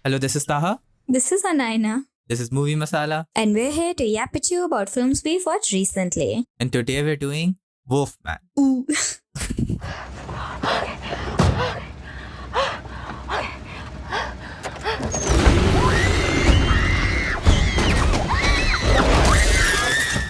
Hello, this is Taha. This is Anaina, This is Movie Masala. and we're here to yap at you about films we've watched recently. And today we're doing Wolfman. Ooh.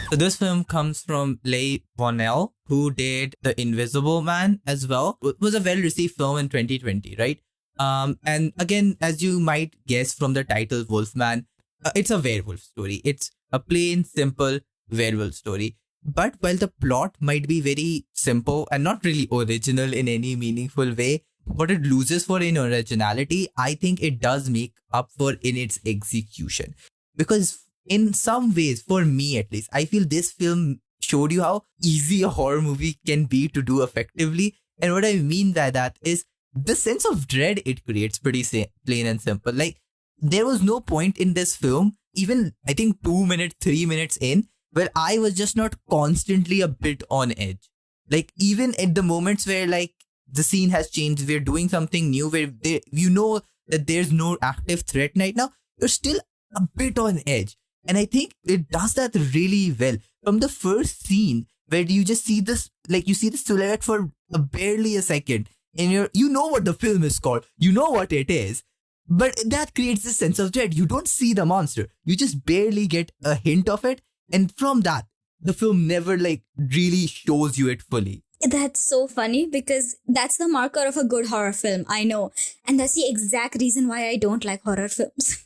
So this film comes from Leigh Whannell, who did The Invisible Man as well. It was a well-received film in 2020, right? And again, as you might guess from the title Wolfman, it's a werewolf story. It's a plain, simple werewolf story. But while the plot might be very simple and not really original in any meaningful way, what it loses for in originality, I think it does make up for in its execution. Because in some ways, for me at least, I feel this film showed you how easy a horror movie can be to do effectively. And what I mean by that is the sense of dread it creates pretty plain and simple. Like, there was no point in this film, even I think 2 minutes, 3 minutes in, where I was just not constantly a bit on edge. Like, even at the moments where like the scene has changed, we're doing something new, where you know that there's no active threat right now, you're still a bit on edge. And I think it does that really well. From the first scene where you just see this, like you see the silhouette for barely a second, and you know what the film is called, you know what it is, but that creates this sense of dread. You don't see the monster, you just barely get a hint of it, and from that, the film never like really shows you it fully. That's so funny because that's the marker of a good horror film, I know. And that's the exact reason why I don't like horror films.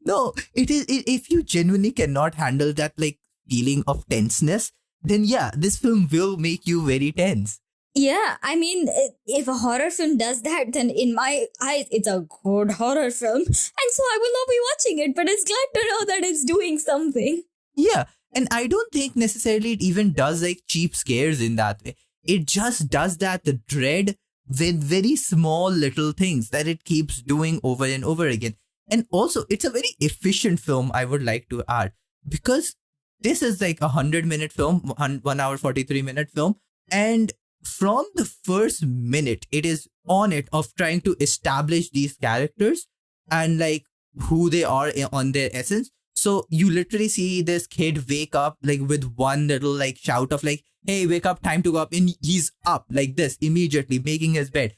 No, it is. If you genuinely cannot handle that like feeling of tenseness, then yeah, this film will make you very tense. Yeah, I mean, if a horror film does that, then in my eyes, it's a good horror film. And so I will not be watching it, but it's glad to know that it's doing something. Yeah, and I don't think necessarily it even does like cheap scares in that way. It just does that, the dread, with very small little things that it keeps doing over and over again. And also, it's a very efficient film, I would like to add, because this is like 100-minute film, 1 hour, 43-minute film. And from the first minute, it is on it of trying to establish these characters and like who they are on their essence. So you literally see this kid wake up like with one little like shout of like, hey, wake up, time to go up. And he's up like this immediately, making his bed.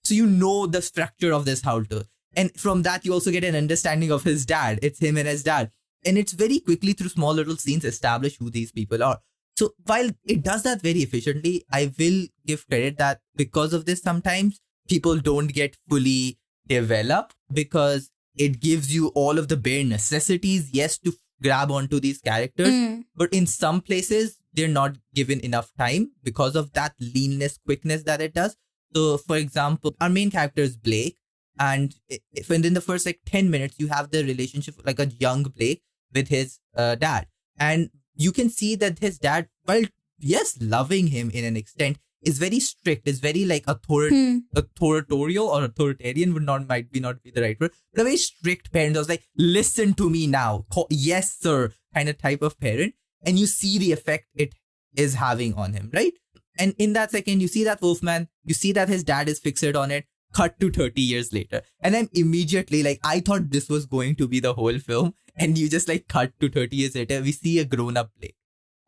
So you know the structure of this household. And from that, you also get an understanding of his dad. It's him and his dad. And it's very quickly through small little scenes establish who these people are. So while it does that very efficiently, I will give credit that because of this, sometimes people don't get fully developed because it gives you all of the bare necessities, yes, to grab onto these characters. But in some places, they're not given enough time because of that leanness, quickness that it does. So for example, our main character is Blake. And if in the first like 10 minutes, you have the relationship like a young Blake with his dad. And you can see that his dad, while yes, loving him in an extent, is very strict, is very like authorial or authoritarian might not be the right word, but a very strict parent. I was like, listen to me now. Yes, sir, kind of type of parent. And you see the effect it is having on him, right? And in that second, you see that Wolfman, you see that his dad is fixated on it. Cut to 30 years later. And then immediately, like, I thought this was going to be the whole film. And you just like cut to 30 years later, we see a grown-up Blake.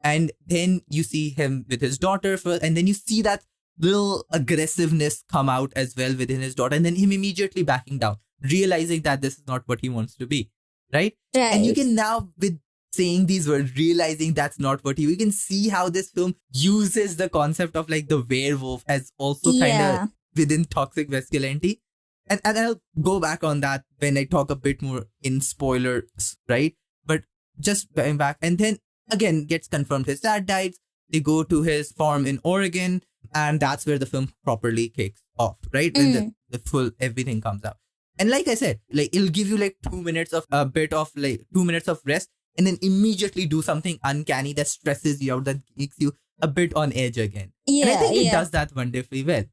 And then you see him with his daughter first. And then you see that little aggressiveness come out as well within his daughter. And then him immediately backing down, realizing that this is not what he wants to be. Right? And you can now, with saying these words, realizing that's not what you can see how this film uses the concept of like the werewolf as also kind of within toxic masculinity. And I'll go back on that when I talk a bit more in spoilers, right? But just going back, and then again gets confirmed his dad died. They go to his farm in Oregon, and that's where the film properly kicks off, right? When the full everything comes out. And like I said, like it'll give you like 2 minutes of a bit of like 2 minutes of rest, and then immediately do something uncanny that stresses you out, that makes you a bit on edge again. And I think it does that wonderfully well.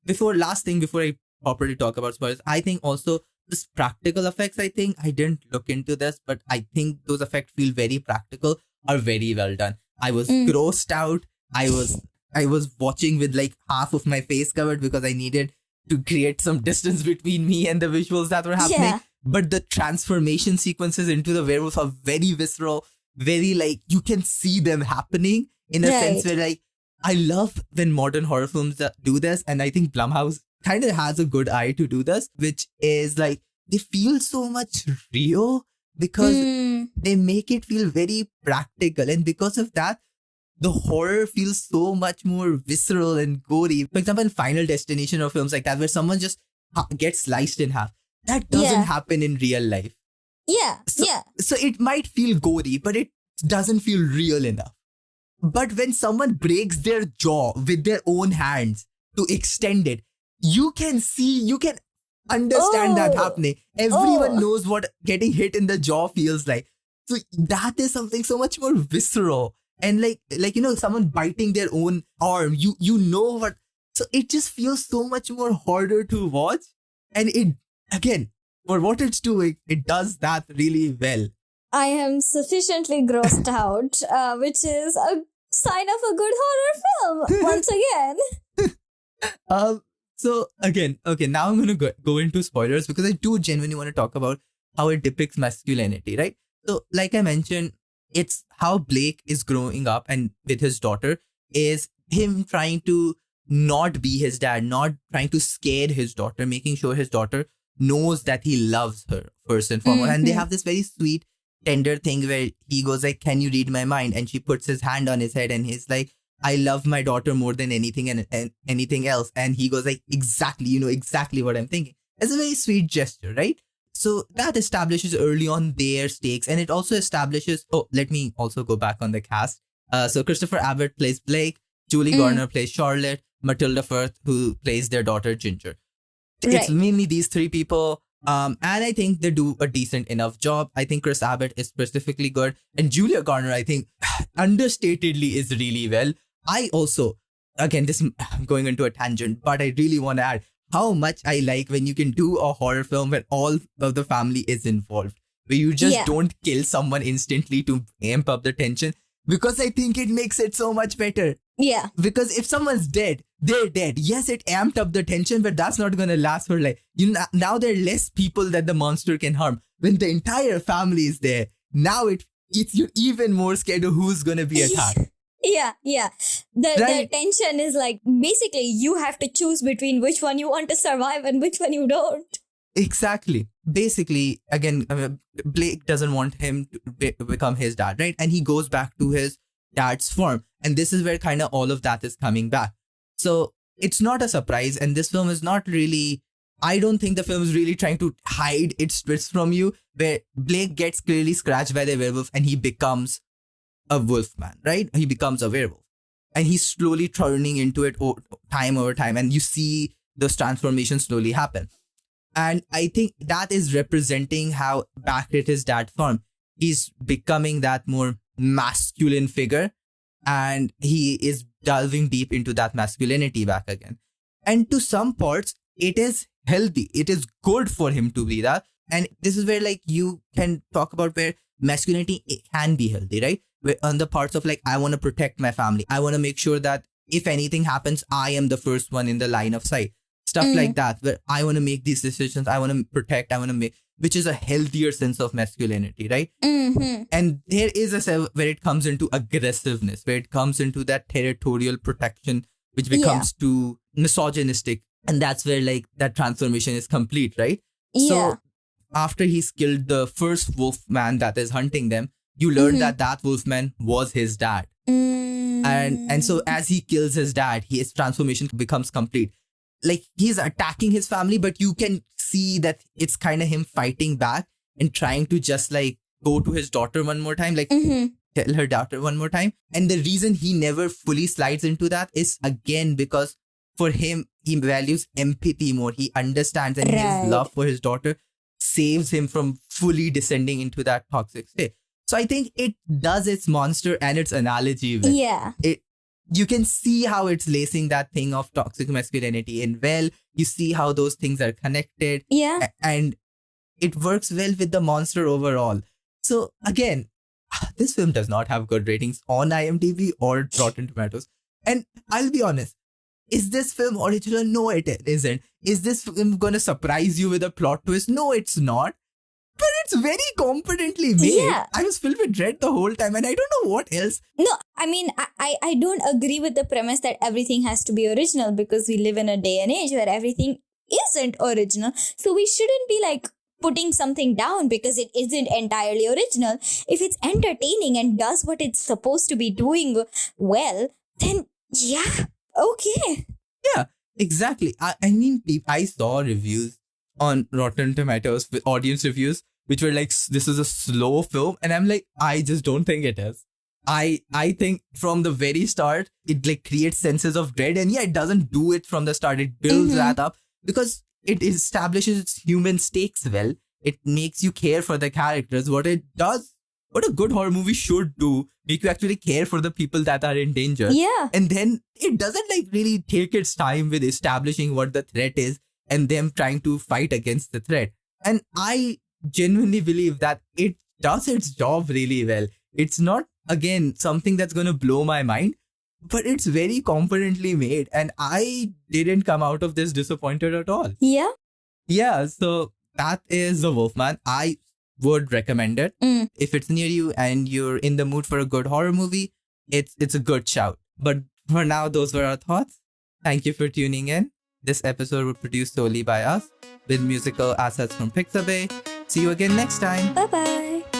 Before I properly talk about spoilers, I think also this practical effects, I think I didn't look into this, but I think those effects feel very practical, are very well done. I was grossed out. I was watching with like half of my face covered because I needed to create some distance between me and the visuals that were happening. Yeah. But the transformation sequences into the werewolf are very visceral, very like you can see them happening in a sense Right. where like I love when modern horror films do this, and I think Blumhouse kind of has a good eye to do this, which is like they feel so much real because they make it feel very practical, and because of that the horror feels so much more visceral and gory. For example, in Final Destination or films like that, where someone just gets sliced in half, that doesn't Yeah. happen in real life. Yeah. So, Yeah. so it might feel gory, but it doesn't feel real enough. But when someone breaks their jaw with their own hands to extend it, you can understand that Oh. happening. Everyone Oh. knows what getting hit in the jaw feels like. So that is something so much more visceral. And like someone biting their own arm, you know what. So it just feels so much more harder to watch. And it, again, for what it's doing, it does that really well. I am sufficiently grossed out, which is a sign of a good horror film. Once again. So again, okay, now I'm going to go into spoilers because I do genuinely want to talk about how it depicts masculinity, right? So like I mentioned, it's how Blake is growing up and with his daughter is him trying to not be his dad, not trying to scare his daughter, making sure his daughter knows that he loves her first and foremost. And they have this very sweet, tender thing where he goes like, "Can you read my mind?" And she puts his hand on his head and he's like, "I love my daughter more than anything and anything else." And he goes like, "Exactly, you know exactly what I'm thinking." It's a very sweet gesture, right? So that establishes early on their stakes, and it also establishes. Oh, let me also go back on the cast. So Christopher Abbott plays Blake, Julie Garner plays Charlotte, Matilda Firth, who plays their daughter Ginger. It's Right. mainly these three people. And I think they do a decent enough job. I think Chris Abbott is specifically good. And Julia Garner, I think, understatedly is really well. I also, again, I'm going into a tangent, but I really want to add how much I like when you can do a horror film where all of the family is involved, where you just Yeah. don't kill someone instantly to amp up the tension, because I think it makes it so much better. Yeah. Because if someone's dead, they're dead. Yes, it amped up the tension, but that's not going to last for like, now there are less people that the monster can harm. When the entire family is there, now it's you're even more scared of who's going to be attacked. Yeah. The Right. tension is like basically you have to choose between which one you want to survive and which one you don't. Exactly. Basically, again, Blake doesn't want him to become his dad, right? And he goes back to his dad's farm. And this is where kind of all of that is coming back. So it's not a surprise. And this film is not really, I don't think the film is really trying to hide its twists from you, where Blake gets clearly scratched by the werewolf and he becomes a wolf man, right? He becomes a werewolf. And he's slowly turning into it time over time. And you see those transformations slowly happen. And I think that is representing how back at his dad's farm, he's becoming that more masculine figure. And he is delving deep into that masculinity back again. And to some parts, it is healthy. It is good for him to be that. And this is where like you can talk about where masculinity it can be healthy, right? Where on the parts of like, I want to protect my family. I want to make sure that if anything happens, I am the first one in the line of sight. Stuff like that, where I want to make these decisions. I want to protect. I want to make, which is a healthier sense of masculinity, right? Mm-hmm. And there is a sense where it comes into aggressiveness, where it comes into that territorial protection, which becomes too misogynistic. And that's where like that transformation is complete, right? Yeah. So after he's killed the first wolf man that is hunting them, you learn that wolf man was his dad. And so as he kills his dad, his transformation becomes complete. Like he's attacking his family, but you can see that it's kind of him fighting back and trying to just like go to his daughter one more time, like tell her daughter one more time. And the reason he never fully slides into that is again because for him, he values empathy more. He understands, and his love for his daughter saves him from fully descending into that toxic state. So I think it does its monster and its analogy well. Yeah. You can see how it's lacing that thing of toxic masculinity in well. You see how those things are connected. Yeah. And it works well with the monster overall. So again, this film does not have good ratings on IMDb or Rotten Tomatoes. And I'll be honest, Is this film original? No, it isn't. Is this film gonna surprise you with a plot twist? No, it's not. But it's very competently made. Yeah. I was filled with dread the whole time, and I don't know what else. No, I mean, I don't agree with the premise that everything has to be original, because we live in a day and age where everything isn't original. So we shouldn't be like putting something down because it isn't entirely original. If it's entertaining and does what it's supposed to be doing well, then yeah, okay. Yeah, exactly. I mean, I saw reviews on Rotten Tomatoes, with audience reviews, which were like, this is a slow film. And I'm like, I just don't think it is. I think from the very start, it like creates senses of dread. And yeah, it doesn't do it from the start. It builds that up because it establishes its human stakes well. It makes you care for the characters. What it does, what a good horror movie should do, make you actually care for the people that are in danger. Yeah. And then it doesn't like really take its time with establishing what the threat is and them trying to fight against the threat. And I genuinely believe that it does its job really well. It's not, again, something that's going to blow my mind, but it's very competently made. And I didn't come out of this disappointed at all. Yeah. Yeah, so that is The Wolfman. I would recommend it. If it's near you and you're in the mood for a good horror movie, it's a good shout. But for now, those were our thoughts. Thank you for tuning in. This episode was produced solely by us with musical assets from Pixabay. See you again next time. Bye-bye.